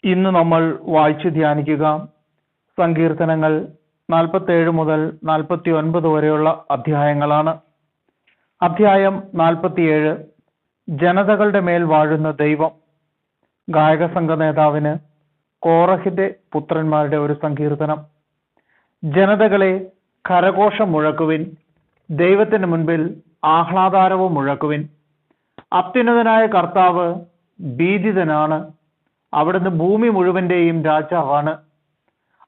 ഇന്ന് നമ്മൾ വായിച്ചു ധ്യാനിക്കുക സങ്കീർത്തനങ്ങൾ 47 മുതൽ 49 വരെയുള്ള അധ്യായങ്ങളാണ്. അധ്യായം 47 ജനതകളുടെ മേൽ വാഴുന്ന ദൈവം. ഗായക സംഘ നേതാവിന് കോറഹിന്റെ പുത്രന്മാരുടെ ഒരു സങ്കീർത്തനം. ജനതകളെ കരഘോഷം മുഴക്കുവിൻ, ദൈവത്തിന് മുൻപിൽ ആഹ്ലാദാരവും മുഴക്കുവിൻ. അത്യുന്നതനായ കർത്താവ് ഭീതിതനാണ്. അവിടുന്ന് ഭൂമി മുഴുവന്റെയും രാജാവാണ്.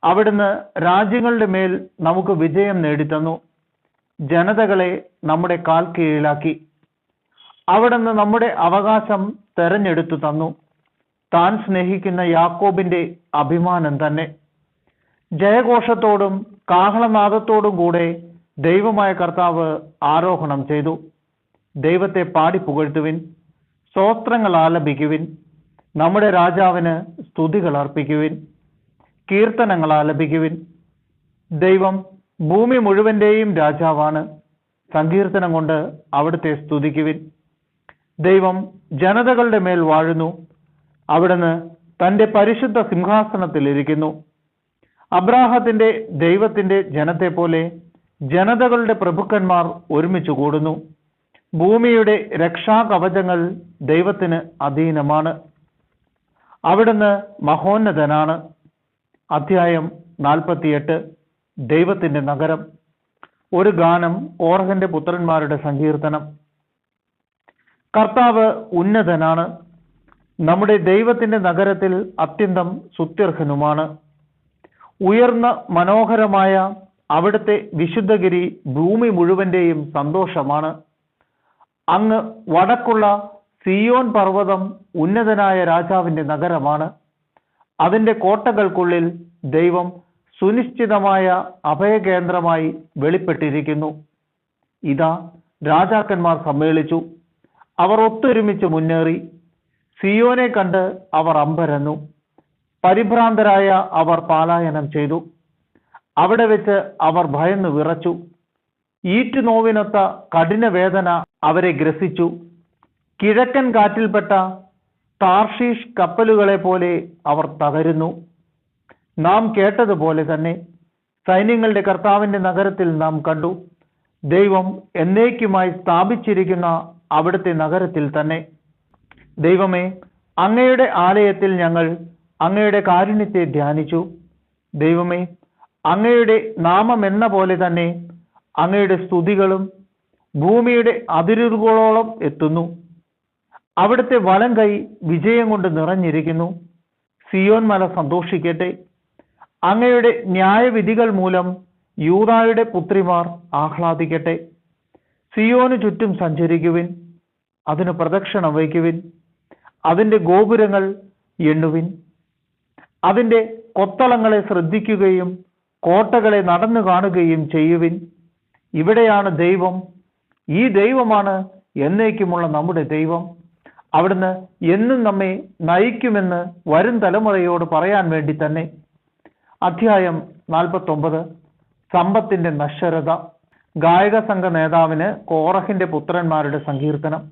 അവിടുന്ന് രാജ്യങ്ങളുടെ മേൽ നമുക്ക് വിജയം നേടിത്തന്നു. ജനതകളെ നമ്മുടെ കാൽ കീഴിലാക്കി. അവിടുന്ന് നമ്മുടെ അവകാശം തെരഞ്ഞെടുത്തു തന്നു. താൻ സ്നേഹിക്കുന്ന യാക്കോബിന്റെ അഭിമാനം തന്നെ. ജയഘോഷത്തോടും കാഹളനാദത്തോടും കൂടെ ദൈവമായ കർത്താവ് ആരോഹണം ചെയ്തു. ദൈവത്തെ പാടി പുകഴ്ത്തുവിൻ, സ്തോത്രങ്ങൾ ആലപിക്കുവിൻ. നമ്മുടെ രാജാവിന് സ്തുതികൾ അർപ്പിക്കുവിൻ, കീർത്തനങ്ങൾ ആലപിക്കുവിൻ. ദൈവം ഭൂമി മുഴുവന്റെയും രാജാവാണ്. സങ്കീർത്തനം കൊണ്ട് അവിടുത്തെ സ്തുതിക്കുവിൻ. ദൈവം ജനതകളുടെ മേൽ വാഴുന്നു. അവിടുന്ന് തന്റെ പരിശുദ്ധ സിംഹാസനത്തിൽ ഇരിക്കുന്നു. അബ്രാഹത്തിന്റെ ദൈവത്തിന്റെ ജനത്തെ പോലെ ജനതകളുടെ പ്രഭുക്കന്മാർ ഒരുമിച്ച് കൂടുന്നു. ഭൂമിയുടെ രക്ഷാകവചങ്ങൾ ദൈവത്തിന് അധീനമാണ്. അവിടുന്ന് മഹോന്നതനാണ്. അധ്യായം 48 ദൈവത്തിന്റെ നഗരം. ഒരു ഗാനം, കോറഹിന്റെ പുത്രന്മാരുടെ സങ്കീർത്തനം. കർത്താവ് ഉന്നതനാണ്. നമ്മുടെ ദൈവത്തിന്റെ നഗരത്തിൽ അത്യന്തം സുത്യർഹനുമാണ്. ഉയർന്ന മനോഹരമായ അവിടുത്തെ വിശുദ്ധഗിരി ഭൂമി മുഴുവന്റെയും സന്തോഷമാണ്. അങ്ങ് വടക്കുള്ള സിയോൻ പർവ്വതം ഉന്നതനായ രാജാവിന്റെ നഗരമാണ്. അതിന്റെ കോട്ടകൾക്കുള്ളിൽ ദൈവം സുനിശ്ചിതമായ അഭയകേന്ദ്രമായി വെളിപ്പെട്ടിരിക്കുന്നു. ഇതാ, രാജാക്കന്മാർ സമ്മേളിച്ചു. അവർ ഒത്തൊരുമിച്ച് മുന്നേറി. സിയോനെ കണ്ട് അവർ അമ്പരന്നു. പരിഭ്രാന്തരായ അവർ പലായനം ചെയ്തു. അവിടെ വെച്ച് അവർ ഭയന്നു വിറച്ചു. ഈറ്റുനോവിനൊത്ത കഠിന വേദന അവരെ ഗ്രസിച്ചു. കിഴക്കൻ കാറ്റിൽപ്പെട്ട താർഷീഷ് കപ്പലുകളെ പോലെ അവർ തകരുന്നു. നാം കേട്ടതുപോലെ തന്നെ സൈന്യങ്ങളുടെ കർത്താവിന്റെ നഗരത്തിൽ നാം കണ്ടു. ദൈവം എന്നേക്കുമായി സ്ഥാപിച്ചിരിക്കുന്ന അവിടുത്തെ നഗരത്തിൽ തന്നെ. ദൈവമേ, അങ്ങയുടെ ആലയത്തിൽ ഞങ്ങൾ അങ്ങയുടെ കാരുണ്യത്തെ ധ്യാനിച്ചു. ദൈവമേ, അങ്ങയുടെ നാമം എന്ന പോലെ തന്നെ അങ്ങയുടെ സ്തുതികളും ഭൂമിയുടെ അതിരുകളോളം എത്തുന്നു. അവിടുത്തെ വലം കൈ വിജയം കൊണ്ട് നിറഞ്ഞിരിക്കുന്നു. സിയോൻ മല സന്തോഷിക്കട്ടെ. അങ്ങയുടെ ന്യായവിധികൾ മൂലം യൂദായുടെ പുത്രിമാർ ആഹ്ലാദിക്കട്ടെ. സിയോന് ചുറ്റും സഞ്ചരിക്കുവിൻ, അതിന് പ്രദക്ഷിണം വയ്ക്കുവിൻ. അതിന്റെ ഗോപുരങ്ങൾ എണ്ണുവിൻ. അതിന്റെ കൊത്തളങ്ങളെ ശ്രദ്ധിക്കുകയും കോട്ടകളെ നടന്നു കാണുകയും ചെയ്യുവിൻ. ഇവിടെയാണ് ദൈവം. ഈ ദൈവമാണ് എന്നേക്കുമുള്ള നമ്മുടെ ദൈവം. അവിടുന്ന് എന്നും നമ്മെ നയിക്കുമെന്ന് വരും തലമുറയോട് പറയാൻ വേണ്ടി തന്നെ. അധ്യായം 49 സമ്പത്തിന്റെ നശ്വരത. ഗായക സംഘ നേതാവിന് കോറഹിന്റെ പുത്രന്മാരുടെ സങ്കീർത്തനം.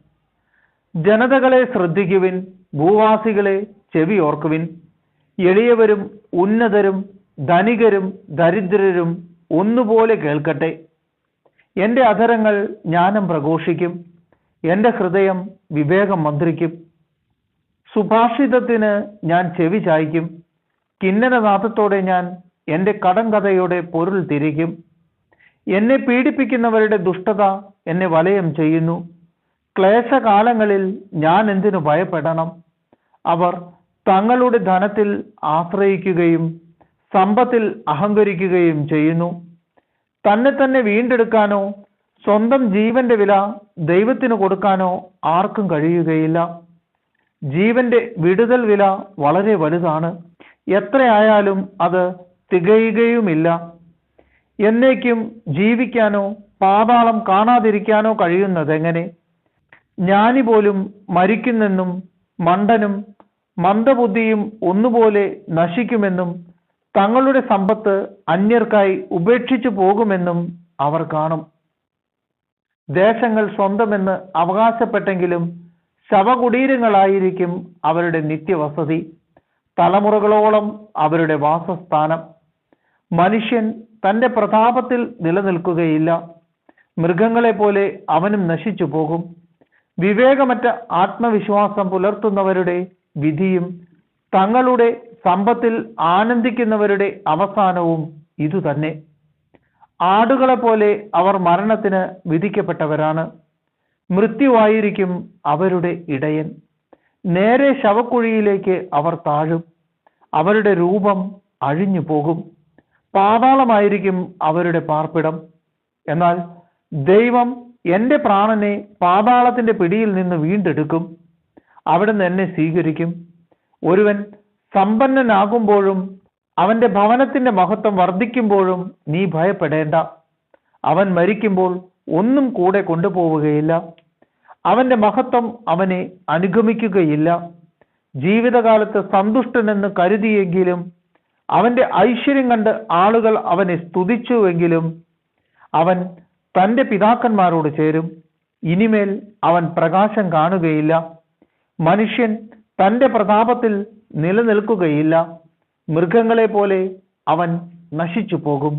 ജനതകളെ ശ്രദ്ധിക്കുവിൻ, ഭൂവാസികളെ ചെവി ഓർക്കുവിൻ. എളിയവരും ഉന്നതരും ധനികരും ദരിദ്രരും ഒന്നുപോലെ കേൾക്കട്ടെ. എന്റെ അധരങ്ങൾ ജ്ഞാനം പ്രഘോഷിക്കും, എന്റെ ഹൃദയം വിവേകം മന്ത്രിക്കും. സുഭാഷിതത്തിന് ഞാൻ ചെവി ചായ്ക്കും. കിന്നരനാഥത്തോടെ ഞാൻ എന്റെ കടങ്കഥയുടെ പൊരുൾ തിരിക്കും. എന്നെ പീഡിപ്പിക്കുന്നവരുടെ ദുഷ്ടത എന്നെ വലയം ചെയ്യുന്നു. ക്ലേശകാലങ്ങളിൽ ഞാൻ എന്തിനു ഭയപ്പെടണം? അവർ തങ്ങളുടെ ധനത്തിൽ ആശ്രയിക്കുകയും സമ്പത്തിൽ അഹങ്കരിക്കുകയും ചെയ്യുന്നു. തന്നെ തന്നെ വീണ്ടെടുക്കാനോ സ്വന്തം ജീവന്റെ വില ദൈവത്തിന് കൊടുക്കാനോ ആർക്കും കഴിയുകയില്ല. ജീവന്റെ വിടുതൽ വില വളരെ വലുതാണ്. എത്രയായാലും അത് തികയുകയുമില്ല. എന്നേക്കും ജീവിക്കാനോ പാതാളം കാണാതിരിക്കാനോ കഴിയുന്നതെങ്ങനെ? ജ്ഞാനി പോലും മരിക്കുന്നെന്നും മണ്ടനും മന്ദബുദ്ധിയും ഒന്നുപോലെ നശിക്കുമെന്നും തങ്ങളുടെ സമ്പത്ത് അന്യർക്കായി ഉപേക്ഷിച്ചു പോകുമെന്നും അവർ കാണും. ദേശങ്ങൾ സ്വന്തമെന്ന് അവകാശപ്പെട്ടെങ്കിലും ശവകുടീരങ്ങളായിരിക്കും അവരുടെ നിത്യവസതി. തലമുറകളോളം അവരുടെ വാസസ്ഥാനം. മനുഷ്യൻ തൻ്റെ പ്രതാപത്തിൽ നിലനിൽക്കുകയില്ല. മൃഗങ്ങളെ പോലെ അവനും നശിച്ചു പോകും. വിവേകമറ്റ ആത്മവിശ്വാസം പുലർത്തുന്നവരുടെ വിധിയും തങ്ങളുടെ സമ്പത്തിൽ ആനന്ദിക്കുന്നവരുടെ അവസാനവും ഇതുതന്നെ. ആടുകളെ പോലെ അവർ മരണത്തിന് വിധിക്കപ്പെട്ടവരാണ്. മൃത്യുവായിരിക്കും അവരുടെ ഇടയൻ. നേരെ ശവക്കുഴിയിലേക്ക് അവർ താഴും. അവരുടെ രൂപം അഴിഞ്ഞു പോകും. പാതാളമായിരിക്കും അവരുടെ പാർപ്പിടം. എന്നാൽ ദൈവം എൻ്റെ പ്രാണനെ പാതാളത്തിൻ്റെ പിടിയിൽ നിന്ന് വീണ്ടെടുക്കും. അവിടുന്ന് എന്നെ സ്വീകരിക്കും. ഒരുവൻ സമ്പന്നനാകുമ്പോഴും അവൻ്റെ ഭവനത്തിൻ്റെ മഹത്വം വർദ്ധിക്കുമ്പോഴും നീ ഭയപ്പെടേണ്ട. അവൻ മരിക്കുമ്പോൾ ഒന്നും കൂടെ കൊണ്ടുപോവുകയില്ല. അവൻ്റെ മഹത്വം അവനെ അനുഗമിക്കുകയില്ല. ജീവിതകാലത്ത് സന്തുഷ്ടനെന്ന് കരുതിയെങ്കിലും അവൻ്റെ ഐശ്വര്യം കണ്ട് ആളുകൾ അവനെ സ്തുതിച്ചുവെങ്കിലും അവൻ തൻ്റെ പിതാക്കന്മാരോട് ചേരും. ഇനിമേൽ അവൻ പ്രകാശം കാണുകയില്ല. മനുഷ്യൻ തൻ്റെ പ്രതാപത്തിൽ നിലനിൽക്കുകയില്ല. മൃഗങ്ങളെ പോലെ അവൻ നശിച്ചു പോകും.